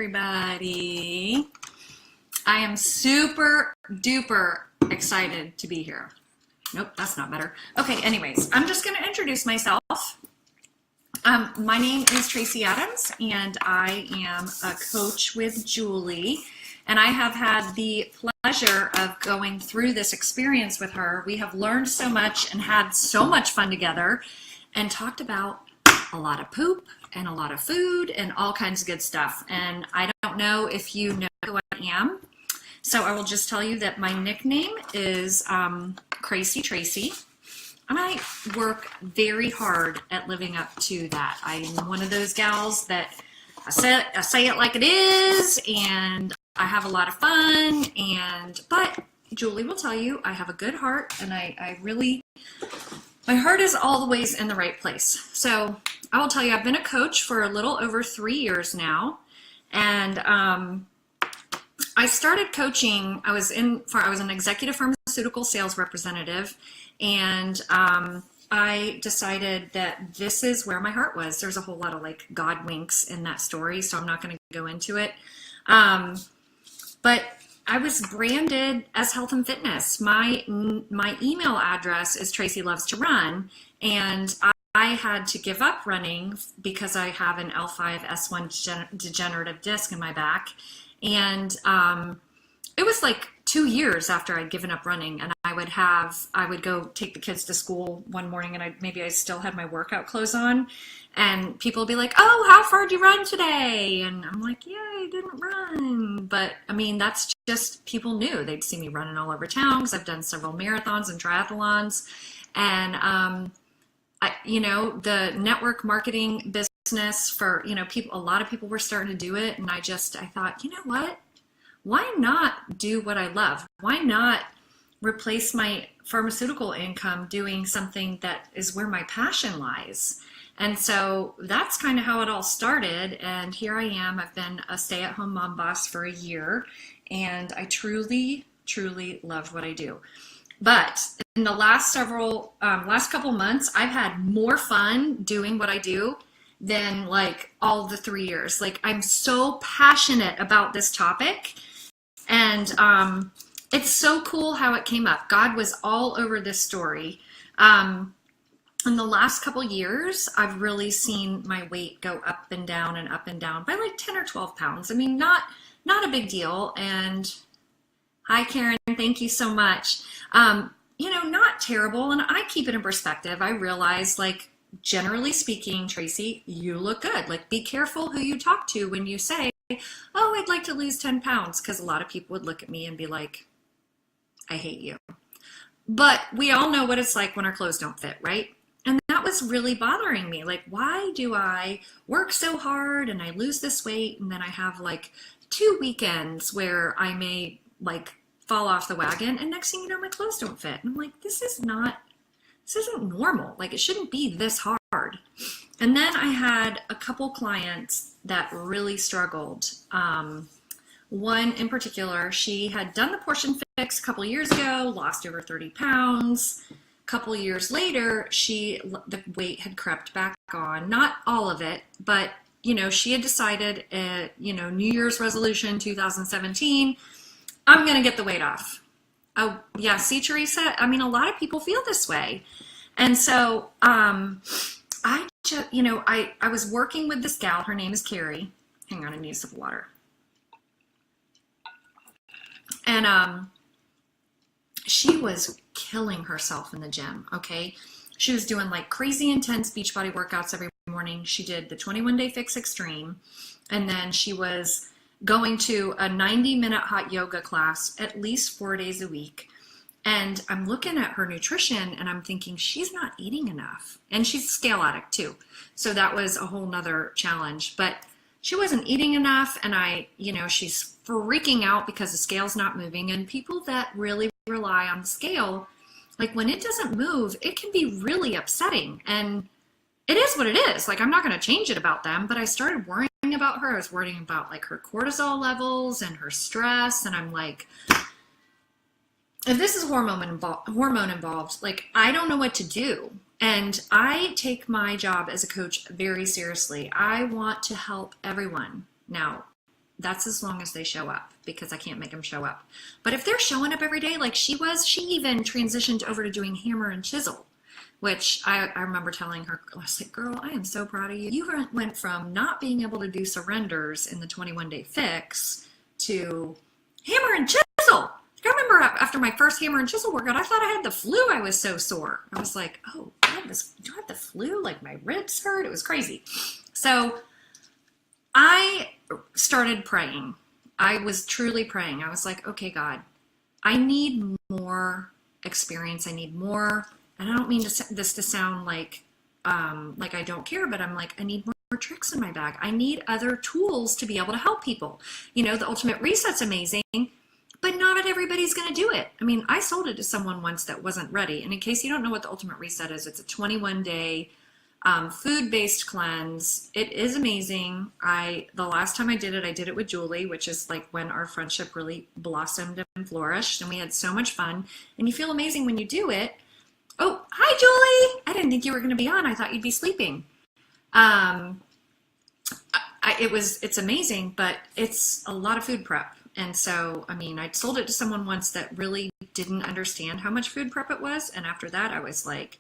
everybody. I am super duper excited to be here. Nope, that's not better. Okay, anyways, I'm just going to introduce myself. My name is Tracy Adams, and I am a coach with Julie, and I have had the pleasure of going through this experience with her. We have learned so much and had so much fun together and talked about a lot of poop and a lot of food and all kinds of good stuff. And I don't know if you know who I am, so I will just tell you that my nickname is Crazy Tracy. And I work very hard at living up to that. I'm one of those gals that I say it like it is, and I have a lot of fun. But Julie will tell you I have a good heart, and I really, my heart is all the ways in the right place. So I will tell you, I've been a coach for a little over 3 years now, and I started coaching. I was an executive pharmaceutical sales representative, and I decided that this is where my heart was. There's a whole lot of like God winks in that story, so I'm not going to go into it. But I was branded as health and fitness. My email address is Tracy Loves to Run, and I had to give up running because I have an L5-S1 degenerative disc in my back. And it was like 2 years after I'd given up running, and I would go take the kids to school one morning, and maybe I still had my workout clothes on, and people would be like, "Oh, how far did you run today?" And I'm like, "Yeah, I didn't run." But I mean, that's just, people knew. They'd see me running all over town because I've done several marathons and triathlons. And the network marketing business for, people, a lot of people were starting to do it. And I thought, you know what? Why not do what I love? Why not replace my pharmaceutical income doing something that is where my passion lies? And so that's kind of how it all started. And here I am. I've been a stay-at-home mom boss for a year, and I truly, truly love what I do. But in the last couple months, I've had more fun doing what I do than like all the 3 years. Like, I'm so passionate about this topic, and it's so cool how it came up. God was all over this story. In the last couple years, I've really seen my weight go up and down by like 10 or 12 pounds. I mean, not a big deal. And hi, Karen, thank you so much. Not terrible. And I keep it in perspective. I realize, like, generally speaking, Tracy, you look good. Like, be careful who you talk to when you say, "Oh, I'd like to lose 10 pounds," because a lot of people would look at me and be like, "I hate you." But we all know what it's like when our clothes don't fit, right? And that was really bothering me. Like, why do I work so hard and I lose this weight, and then I have like 2 weekends where I may like fall off the wagon, and next thing you know, my clothes don't fit. And I'm like, this isn't normal. Like, it shouldn't be this hard. And then I had a couple clients that really struggled. One in particular, she had done the portion fix a couple years ago, lost over 30 pounds. A couple years later, the weight had crept back on. Not all of it, but she had decided, New Year's resolution 2017, I'm going to get the weight off. Oh, yeah. See, Teresa, I mean, a lot of people feel this way. And so I was working with this gal. Her name is Carrie. Hang on, I need a sip of water. And she was killing herself in the gym, okay? She was doing like crazy intense Beachbody workouts every morning. She did the 21-day fix extreme, and then she was going to a 90-minute hot yoga class at least 4 days a week. And I'm looking at her nutrition and I'm thinking, she's not eating enough. And she's a scale addict too. So that was a whole nother challenge. But she wasn't eating enough, and she's freaking out because the scale's not moving. And people that really rely on the scale, like, when it doesn't move, it can be really upsetting. And it is what it is. Like, I'm not going to change it about them, but I started worrying about her. I was worrying about like her cortisol levels and her stress. And I'm like, if this is hormone involved, like, I don't know what to do. And I take my job as a coach very seriously. I want to help everyone. Now, that's as long as they show up, because I can't make them show up. But if they're showing up every day like she was, she even transitioned over to doing hammer and chisel, which I remember telling her, I was like, girl, I am so proud of you. You went from not being able to do surrenders in the 21-day fix to hammer and chisel. I remember after my first hammer and chisel workout, I thought I had the flu. I was so sore. I was like, oh, do I have the flu? Like my ribs hurt. It was crazy. So I started praying. I was truly praying. I was like, okay, God, I need more experience. I need more. And I don't mean this to sound like I don't care, but I'm like, I need more tricks in my bag. I need other tools to be able to help people. You know, the Ultimate Reset's amazing, but not everybody's going to do it. I mean, I sold it to someone once that wasn't ready. And in case you don't know what the Ultimate Reset is, it's a 21-day food-based cleanse. It is amazing. The last time I did it with Julie, which is like when our friendship really blossomed and flourished, and we had so much fun. And you feel amazing when you do it. Oh, hi, Julie. I didn't think you were going to be on. I thought you'd be sleeping. It's amazing, but it's a lot of food prep. And so, I mean, I sold it to someone once that really didn't understand how much food prep it was. And after that, I was like,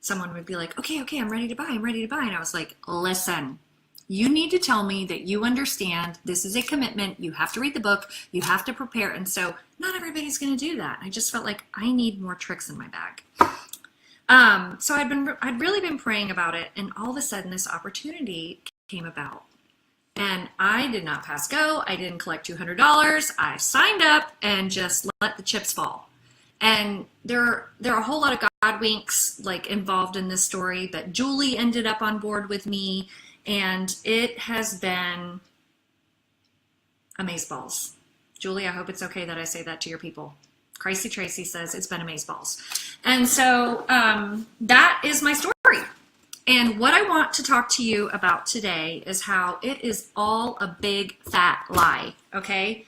someone would be like, okay, I'm ready to buy. And I was like, listen, you need to tell me that you understand this is a commitment. You have to read the book. You have to prepare. And so not everybody's going to do that. I just felt like I need more tricks in my bag. So I'd really been praying about it, and all of a sudden this opportunity came about. And I did not pass go. I didn't collect $200. I signed up and just let the chips fall. And there are a whole lot of God winks like involved in this story, but Julie ended up on board with me, and it has been amazeballs. Julie, I hope it's okay that I say that to your people. Crazy Tracy says it's been amazeballs. And so that is my story. And what I want to talk to you about today is how it is all a big fat lie, okay?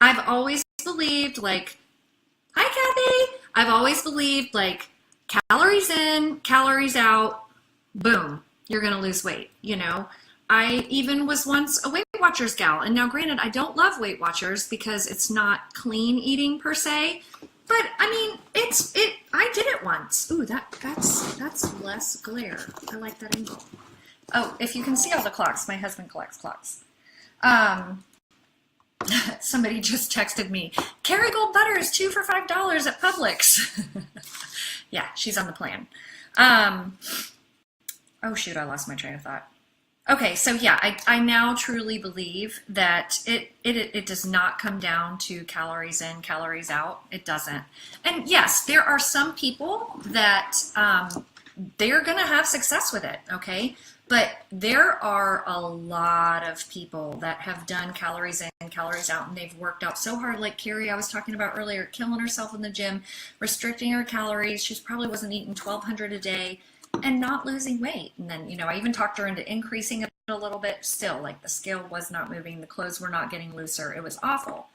I've always believed, like, hi, Kathy. I've always believed, like, calories in, calories out, boom, you're going to lose weight, you know? I even was once a Weight Watchers gal. And now, granted, I don't love Weight Watchers because it's not clean eating per se. But I mean, I did it once. Ooh, that's less glare. I like that angle. Oh, if you can see all the clocks, my husband collects clocks. Somebody just texted me, Kerrygold butter is 2 for $5 at Publix. Yeah, she's on the plan. Oh shoot, I lost my train of thought. Okay, so yeah, I now truly believe that it does not come down to calories in, calories out. It doesn't. And yes, there are some people that they're going to have success with it, okay? But there are a lot of people that have done calories in, calories out, and they've worked out so hard, like Carrie I was talking about earlier, killing herself in the gym, restricting her calories. She probably wasn't eating 1,200 a day, and not losing weight. And then, you know, I even talked her into increasing it a little bit. Still, like, the scale was not moving, the clothes were not getting looser. It was awful.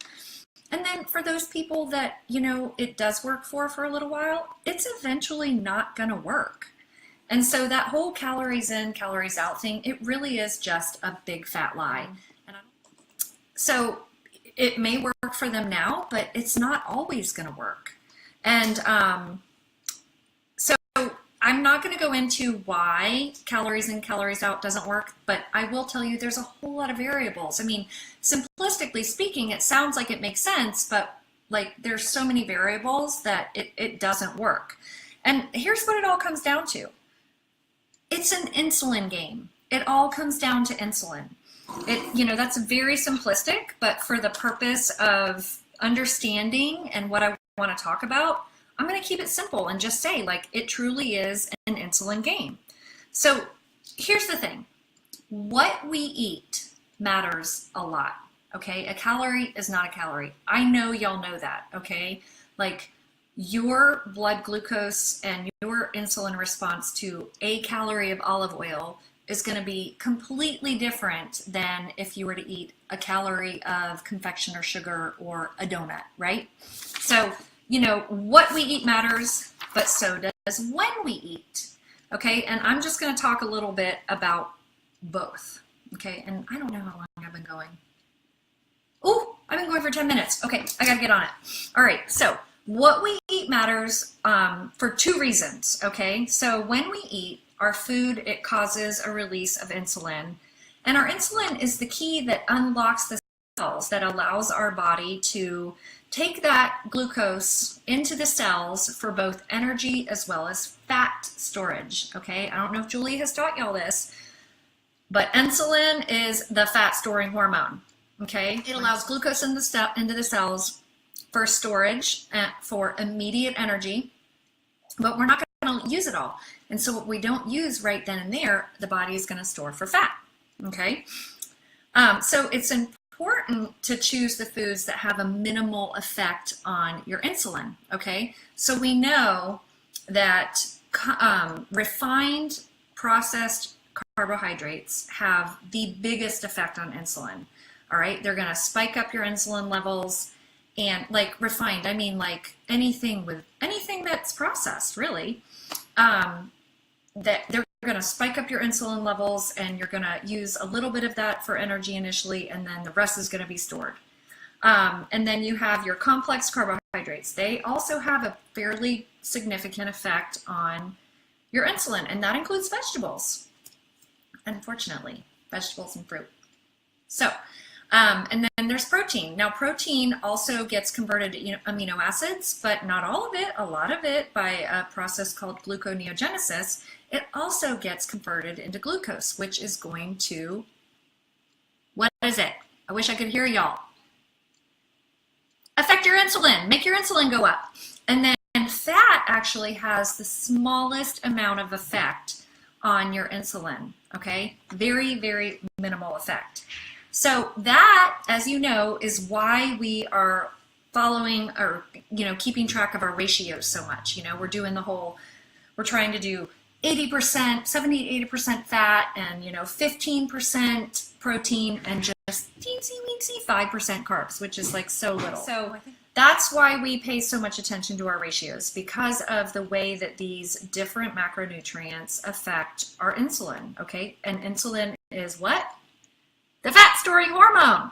And then for those people that, you know, it does work for a little while, it's eventually not going to work. And so that whole calories in, calories out thing, it really is just a big fat lie. And so it may work for them now, but it's not always going to work. And so I'm not going to go into why calories in, calories out doesn't work, but I will tell you there's a whole lot of variables. I mean, simplistically speaking, it sounds like it makes sense, but like there's so many variables that it doesn't work. And here's what it all comes down to. It's an insulin game. It all comes down to insulin. You know, that's very simplistic, but for the purpose of understanding and what I want to talk about, I'm going to keep it simple and just say, like, it truly is an insulin game. So here's the thing. What we eat matters a lot, okay? A calorie is not a calorie. I know y'all know that, okay? Like, your blood glucose and your insulin response to a calorie of olive oil is going to be completely different than if you were to eat a calorie of confection or sugar or a donut, right? So, you know, what we eat matters, but so does when we eat, okay? And I'm just going to talk a little bit about both, Okay, and I don't know how long I've been going. Oh, I've been going for 10 minutes. Okay, I gotta get on it. All right, so what we eat matters for two reasons, okay? So when we eat our food, it causes a release of insulin. And our insulin is the key that unlocks the cells that allows our body to take that glucose into the cells for both energy as well as fat storage, okay? I don't know if Julie has taught y'all this, but insulin is the fat storing hormone, okay? It allows glucose into the cells for storage, for immediate energy, but we're not going to use it all. And so what we don't use right then and there, the body is going to store for fat, okay? So it's important to choose the foods that have a minimal effect on your insulin, okay? So we know that refined, processed carbohydrates have the biggest effect on insulin, all right? They're going to spike up your insulin levels. And like refined, I mean like anything that's processed, really, that they're going to spike up your insulin levels, and you're going to use a little bit of that for energy initially, and then the rest is going to be stored. And then you have your complex carbohydrates. They also have a fairly significant effect on your insulin, and that includes vegetables, unfortunately, vegetables and fruit. So, and then there's protein. Now, protein also gets converted to amino acids, but not all of it, a lot of it by a process called gluconeogenesis. It also gets converted into glucose, which is going to, what is it? I wish I could hear y'all. Affect your insulin, make your insulin go up. And then fat actually has the smallest amount of effect on your insulin, okay? Very, very minimal effect. So that, as you know, is why we are following or, keeping track of our ratios so much. We're doing we're trying to do 80%, 70 to 80% fat and, 15% protein and just teensy 5% carbs, which is like so little. So that's why we pay so much attention to our ratios, because of the way that these different macronutrients affect our insulin, okay? And insulin is what? The fat storing hormone.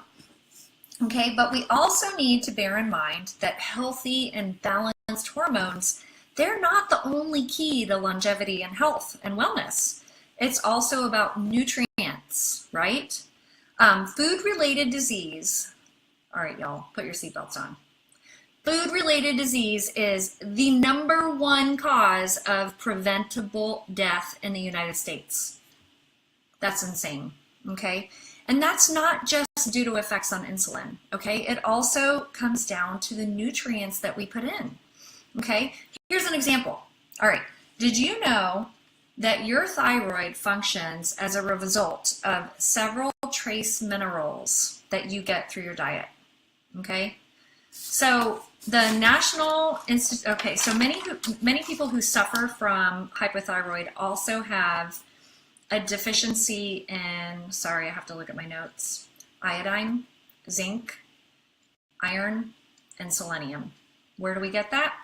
Okay, but we also need to bear in mind that healthy and balanced hormones, they're not the only key to longevity and health and wellness. It's also about nutrients, right? Food-related disease. All right, y'all, put your seatbelts on. Food-related disease is the #1 cause of preventable death in the United States. That's insane, okay? And that's not just due to effects on insulin, okay? It also comes down to the nutrients that we put in, okay? Here's an example. All right, did you know that your thyroid functions as a result of several trace minerals that you get through your diet, okay? So the National Institute, okay, so many people who suffer from hypothyroid also have a deficiency in, sorry, I have to look at my notes, iodine, zinc, iron, and selenium. Where do we get that?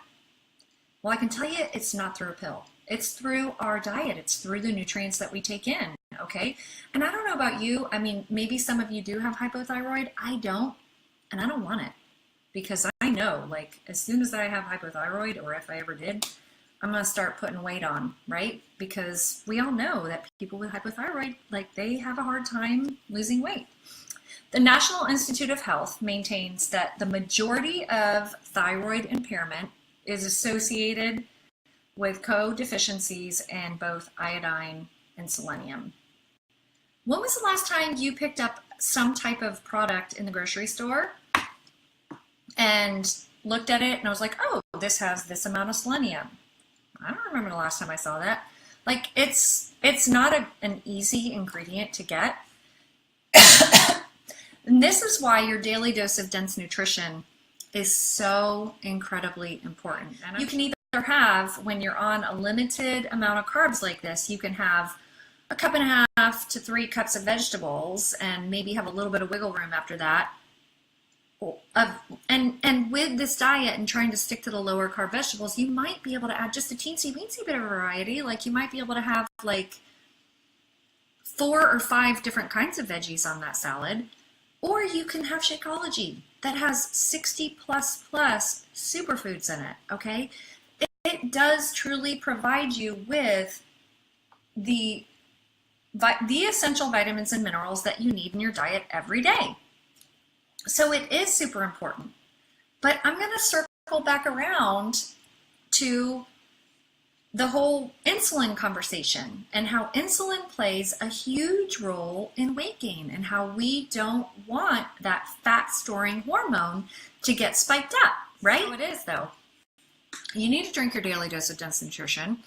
Well, I can tell you it's not through a pill. It's through our diet. It's through the nutrients that we take in, okay? And I don't know about you. I mean, maybe some of you do have hypothyroid. I don't, and I don't want it, because I know, like, as soon as I have hypothyroid, or if I ever did, I'm going to start putting weight on, right? Because we all know that people with hypothyroid, like, they have a hard time losing weight. The National Institute of Health maintains that the majority of thyroid impairment is associated with co-deficiencies in both iodine and selenium. When was the last time you picked up some type of product in the grocery store and looked at it and I was like, oh, this has this amount of selenium? I don't remember the last time I saw that. Like, it's not an easy ingredient to get. And this is why your daily dose of dense nutrition is so incredibly important. And you can either have, when you're on a limited amount of carbs like this, you can have a 1.5 cups to 3 cups of vegetables and maybe have a little bit of wiggle room after that. And with this diet and trying to stick to the lower carb vegetables, you might be able to add just a teensy weensy bit of variety. Like, you might be able to have like 4 or 5 different kinds of veggies on that salad, or you can have Shakeology that has 60 plus superfoods in it, okay? It does truly provide you with the essential vitamins and minerals that you need in your diet every day. So it is super important. But I'm going to circle back around to the whole insulin conversation and how insulin plays a huge role in weight gain and how we don't want that fat storing hormone to get spiked up, right? So it is though. You need to drink your daily dose of dense nutrition,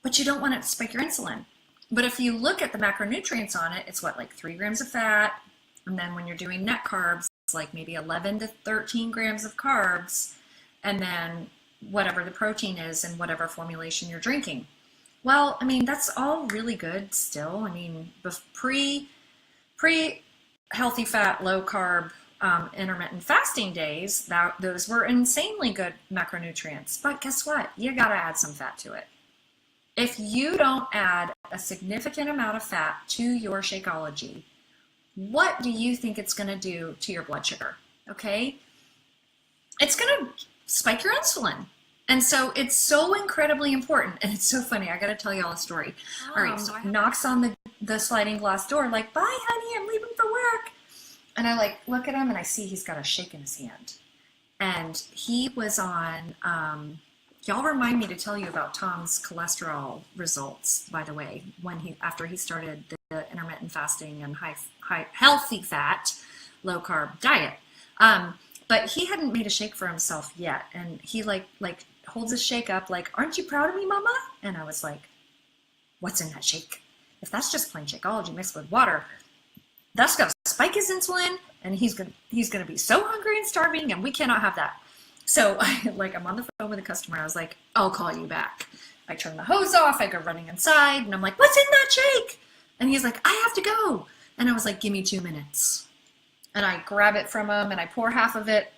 but you don't want it to spike your insulin. But if you look at the macronutrients on it, it's what, like 3 grams of fat. And then when you're doing net carbs, it's like maybe 11 to 13 grams of carbs. And then whatever the protein is in whatever formulation you're drinking. Well, I mean, that's all really good still. I mean, pre healthy fat, low carb, intermittent fasting days, those were insanely good macronutrients. But guess what? You got to add some fat to it. If you don't add a significant amount of fat to your Shakeology, what do you think it's going to do to your blood sugar? Okay? It's going to spike your insulin. And so it's so incredibly important. And it's so funny. I got to tell you all a story. All right. So I knocks on the sliding glass door, like, bye, honey, I'm leaving for work. And I like look at him and I see he's got a shake in his hand. And he was on, y'all remind me to tell you about Tom's cholesterol results, by the way, after he started the intermittent fasting and high healthy fat, low carb diet. But he hadn't made a shake for himself yet. And he like holds his shake up like, aren't you proud of me, mama? And I was like, what's in that shake? If that's just plain Shakeology mixed with water, that's going to spike his insulin and he's going to be so hungry and starving and we cannot have that. So I'm on the phone with a customer. I was like, I'll call you back. I turn the hose off. I go running inside and I'm like, what's in that shake? And he's like, I have to go. And I was like, give me 2 minutes. And I grab it from him and I pour half of it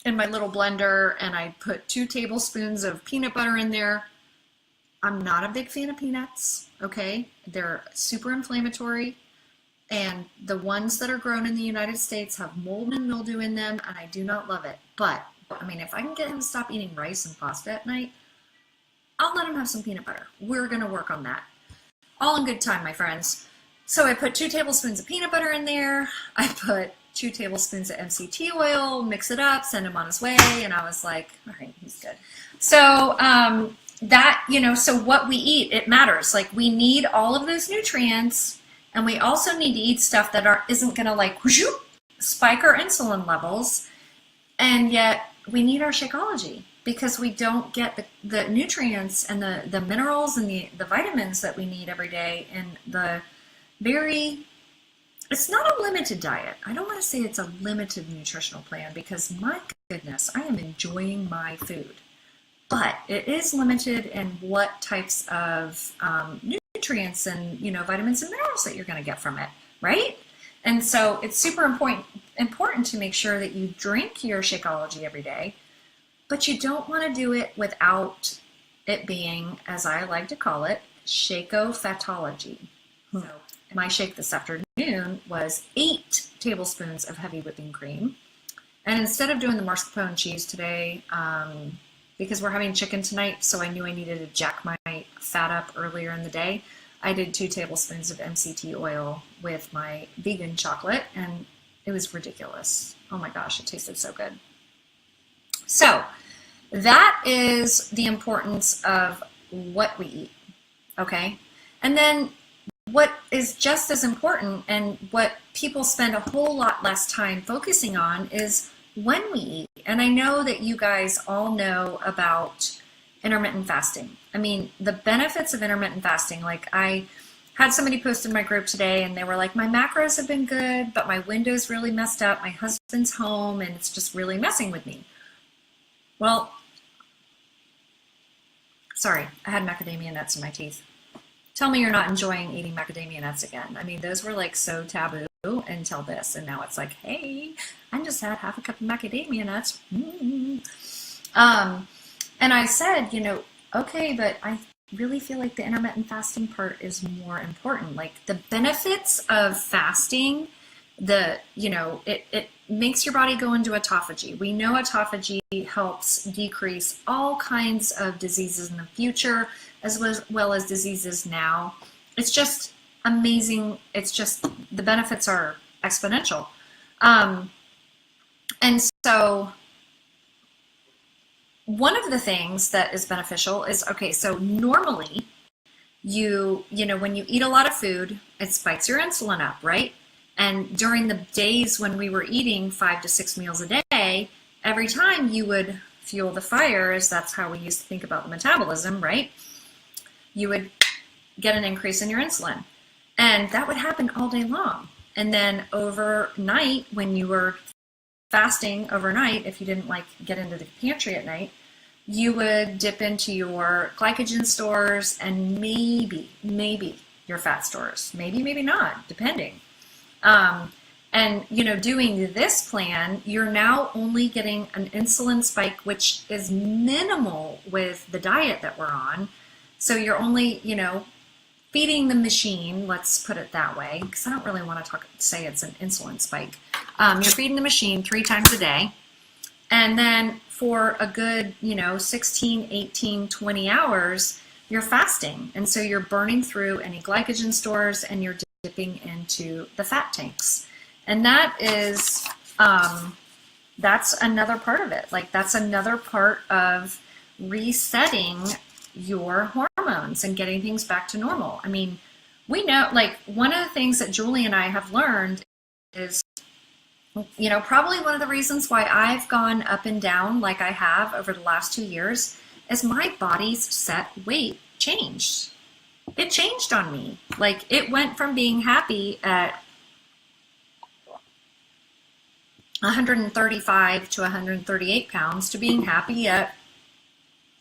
in my little blender and I put 2 tablespoons of peanut butter in there. I'm not a big fan of peanuts, okay? They're super inflammatory. And the ones that are grown in the United States have mold and mildew in them, and I do not love it. But, I mean, if I can get him to stop eating rice and pasta at night, I'll let him have some peanut butter. We're going to work on that. All in good time, my friends. So I put 2 tablespoons of peanut butter in there. I put 2 tablespoons of MCT oil, mix it up, send him on his way, and I was like, all right, he's good. So, so what we eat, it matters. Like, we need all of those nutrients. And we also need to eat stuff that isn't going to like whoosh, spike our insulin levels. And yet we need our Shakeology because we don't get the nutrients and the minerals and the vitamins that we need every day in it's not a limited diet. I don't want to say it's a limited nutritional plan because my goodness, I am enjoying my food. But it is limited in what types of nutrients and vitamins and minerals that you're going to get from it, right? And so it's super important to make sure that you drink your Shakeology every day, but you don't want to do it without it being, as I like to call it, Shakeofatology. So my shake this afternoon was 8 tablespoons of heavy whipping cream, and instead of doing the mascarpone cheese today, because we're having chicken tonight, so I knew I needed to jack my fat up earlier in the day, I did 2 tablespoons of MCT oil with my vegan chocolate, and it was ridiculous. Oh my gosh, it tasted so good. So that is the importance of what we eat, okay? And then what is just as important and what people spend a whole lot less time focusing on is when we eat. And I know that you guys all know about intermittent fasting. I mean, the benefits of intermittent fasting, like I had somebody post in my group today and they were like, my macros have been good, but my window's really messed up. My husband's home and it's just really messing with me. Well, sorry, I had macadamia nuts in my teeth. Tell me you're not enjoying eating macadamia nuts again. I mean, those were like so taboo until this, and now it's like, hey, I just had half a cup of macadamia nuts. And I said, okay, but I really feel like the intermittent fasting part is more important. Like the benefits of fasting, it makes your body go into autophagy. We know autophagy helps decrease all kinds of diseases in the future, as well as diseases now. It's just amazing. It's just, the benefits are exponential. And so one of the things that is beneficial is, okay, so normally when you eat a lot of food, it spikes your insulin up, right? And during the days when we were eating 5 to 6 meals a day, every time you would fuel the fire, as that's how we used to think about the metabolism, right? You would get an increase in your insulin. And that would happen all day long. And then overnight, when you were fasting overnight, if you didn't get into the pantry at night, you would dip into your glycogen stores and maybe your fat stores, maybe not, depending. And doing this plan, you're now only getting an insulin spike, which is minimal with the diet that we're on. So you're only, feeding the machine, let's put it that way, because I don't really want to say it's an insulin spike. You're feeding the machine 3 times a day. And then for a good, 16, 18, 20 hours, you're fasting. And so you're burning through any glycogen stores and you're dipping into the fat tanks. And that is, that's another part of it. That's another part of resetting your hormones and getting things back to normal. I mean, we know, one of the things that Julie and I have learned is, probably one of the reasons why I've gone up and down like I have over the last 2 years is my body's set weight changed. It changed on me. It went from being happy at 135 to 138 pounds to being happy at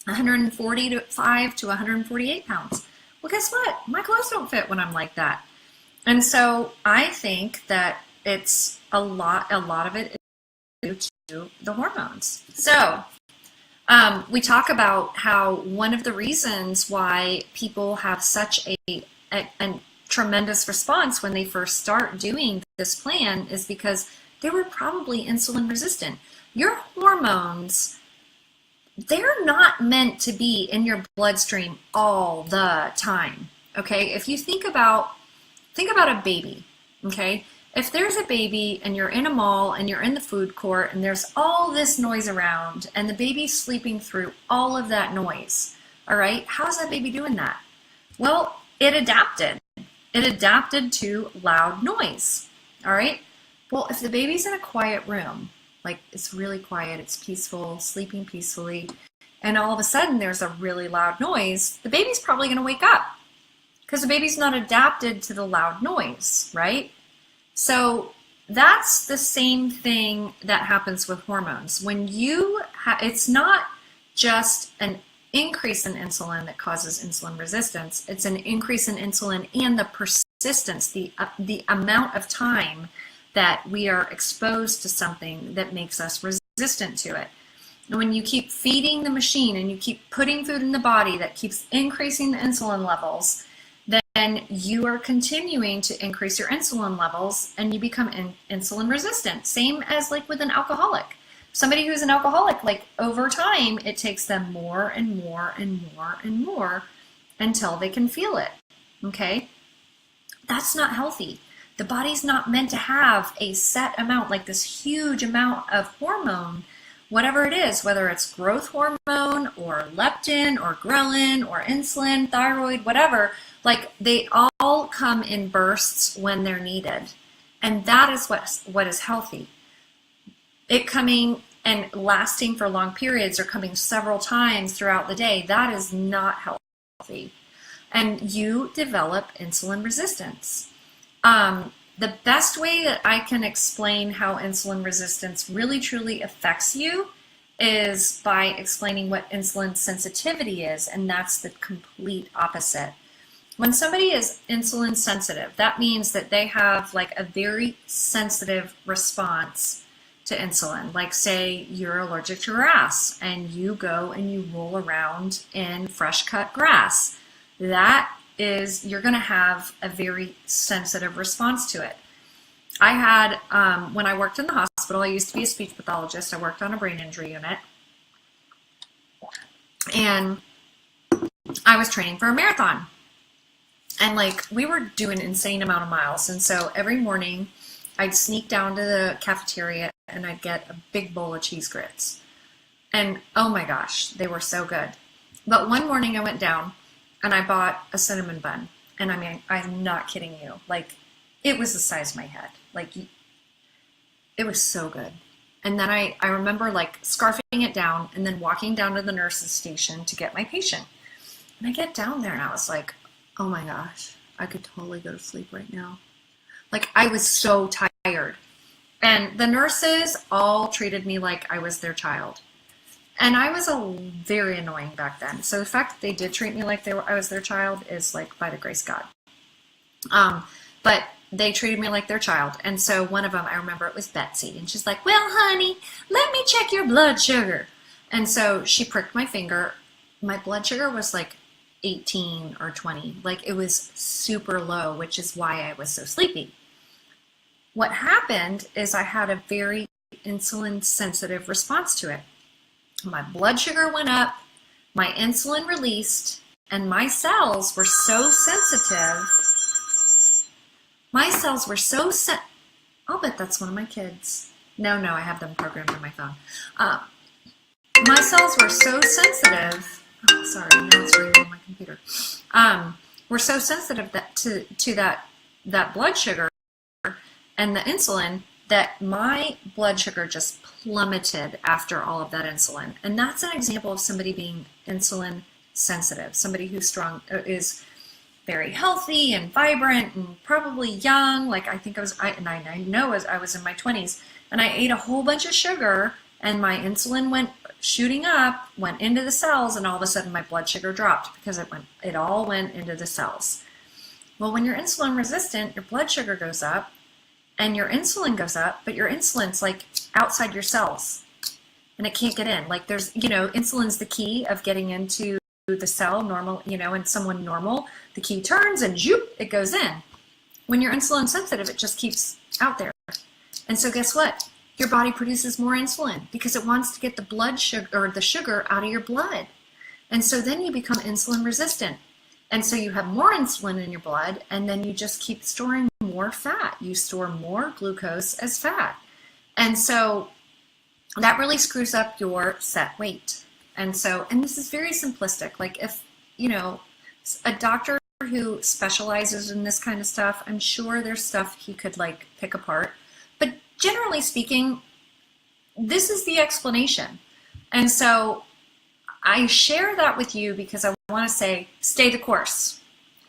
145 to 148 pounds. Well, guess what? My clothes don't fit when I'm like that. And so I think that it's a lot of it is due to the hormones. So we talk about how one of the reasons why people have such a tremendous response when they first start doing this plan is because they were probably insulin resistant. Your hormones, they're not meant to be in your bloodstream all the time. Okay, if you think about a baby, okay? If there's a baby and you're in a mall and you're in the food court and there's all this noise around and the baby's sleeping through all of that noise, all right, how's that baby doing that? Well, it adapted. It adapted to loud noise, all right? Well, if the baby's in a quiet room, it's really quiet, it's peaceful, sleeping peacefully, and all of a sudden there's a really loud noise, the baby's probably going to wake up because the baby's not adapted to the loud noise, right? So that's the same thing that happens with hormones. When it's not just an increase in insulin that causes insulin resistance, it's an increase in insulin and the persistence, the amount of time that we are exposed to something that makes us resistant to it. And when you keep feeding the machine and you keep putting food in the body that keeps increasing the insulin levels, then you are continuing to increase your insulin levels and you become insulin resistant. Same as with an alcoholic. Somebody who's an alcoholic, over time, it takes them more and more and more and more until they can feel it, okay? That's not healthy. The body's not meant to have a set amount, this huge amount of hormone, whatever it is, whether it's growth hormone or leptin or ghrelin or insulin, thyroid, whatever, they all come in bursts when they're needed. And that is what is healthy. It coming and lasting for long periods or coming several times throughout the day, that is not healthy. And you develop insulin resistance. The best way that I can explain how insulin resistance really truly affects you is by explaining what insulin sensitivity is, and that's the complete opposite. When somebody is insulin sensitive, that means that they have a very sensitive response to insulin. Like say you're allergic to grass and you go and you roll around in fresh cut grass. That is, you're going to have a very sensitive response to it. I had, when I worked in the hospital, I used to be a speech pathologist. I worked on a brain injury unit. And I was training for a marathon. And like, we were doing an insane amount of miles. And so every morning I'd sneak down to the cafeteria and I'd get a big bowl of cheese grits. And oh my gosh, they were so good. But one morning I went down and I bought a cinnamon bun. And I mean, I'm not kidding you. Like, it was the size of my head. Like, it was so good. And then I remember like scarfing it down and then walking down to the nurse's station to get my patient. And I get down there and I was like, oh my gosh, I could totally go to sleep right now. Like, I was so tired. And the nurses all treated me like I was their child. And I was very annoying back then. So the fact that they did treat me like I was their child is like by the grace of God. But they treated me like their child. And so one of them, I remember it was Betsy. And she's like, well, honey, let me check your blood sugar. And so she pricked my finger. My blood sugar was like 18 or 20. Like, it was super low, which is why I was so sleepy. What happened is I had a very insulin sensitive response to it. My blood sugar went up, my insulin released, and my cells were so sensitive. I'll bet that's one of my kids. No, I have them programmed on my phone. My cells were so sensitive. Oh, sorry, now it's ringing on my computer. Were so sensitive to that blood sugar and the insulin that my blood sugar just plummeted after all of that insulin. And that's an example of somebody being insulin sensitive, somebody who's is very healthy and vibrant and probably young. Like, I think I know as I was in my 20s, and I ate a whole bunch of sugar and my insulin went shooting up, went into the cells, and all of a sudden my blood sugar dropped because it all went into the cells. Well, when you're insulin resistant, your blood sugar goes up and your insulin goes up, but your insulin's like outside your cells and it can't get in. Like, there's, insulin's the key of getting into the cell normal, in someone normal, the key turns and zoop, it goes in. When you're insulin sensitive, it just keeps out there. And so guess what? Your body produces more insulin because it wants to get the blood sugar or the sugar out of your blood. And so then you become insulin resistant. And so you have more insulin in your blood, and then you just keep storing more fat. You store more glucose as fat. And so that really screws up your set weight. And this is very simplistic. Like, if, a doctor who specializes in this kind of stuff, I'm sure there's stuff he could like pick apart. But generally speaking, this is the explanation. And so I share that with you because I want to say, stay the course,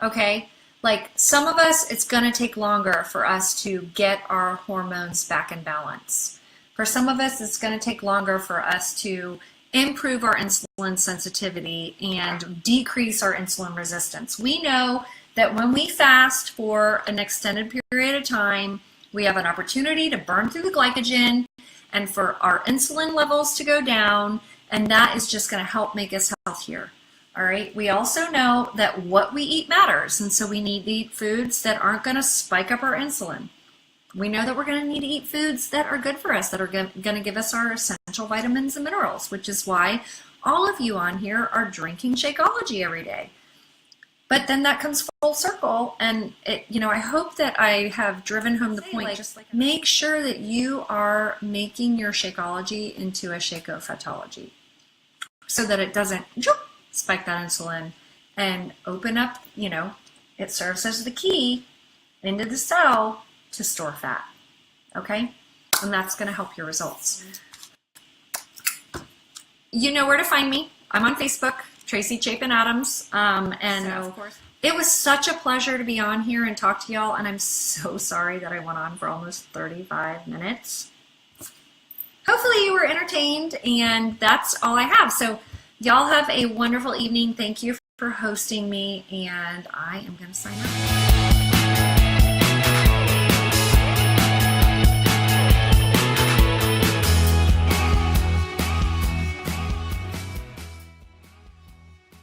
okay? Like, some of us, it's going to take longer for us to get our hormones back in balance. For some of us, it's going to take longer for us to improve our insulin sensitivity and decrease our insulin resistance. We know that when we fast for an extended period of time, we have an opportunity to burn through the glycogen and for our insulin levels to go down, and that is just going to help make us healthier. All right. We also know that what we eat matters, and so we need to eat foods that aren't going to spike up our insulin. We know that we're going to need to eat foods that are good for us, that are going to give us our essential vitamins and minerals, which is why all of you on here are drinking Shakeology every day. But then that comes full circle, and I hope that I have driven home the point. Make sure that you are making your Shakeology into a Shakeophatology so that it doesn't spike that insulin and open up, it serves as the key into the cell to store fat, okay? And that's going to help your results. You know where to find me. I'm on Facebook, Tracy Chapin Adams, of course, it was such a pleasure to be on here and talk to y'all, and I'm so sorry that I went on for almost 35 minutes. Hopefully you were entertained, and that's all I have. So y'all have a wonderful evening. Thank you for hosting me, and I am going to sign off.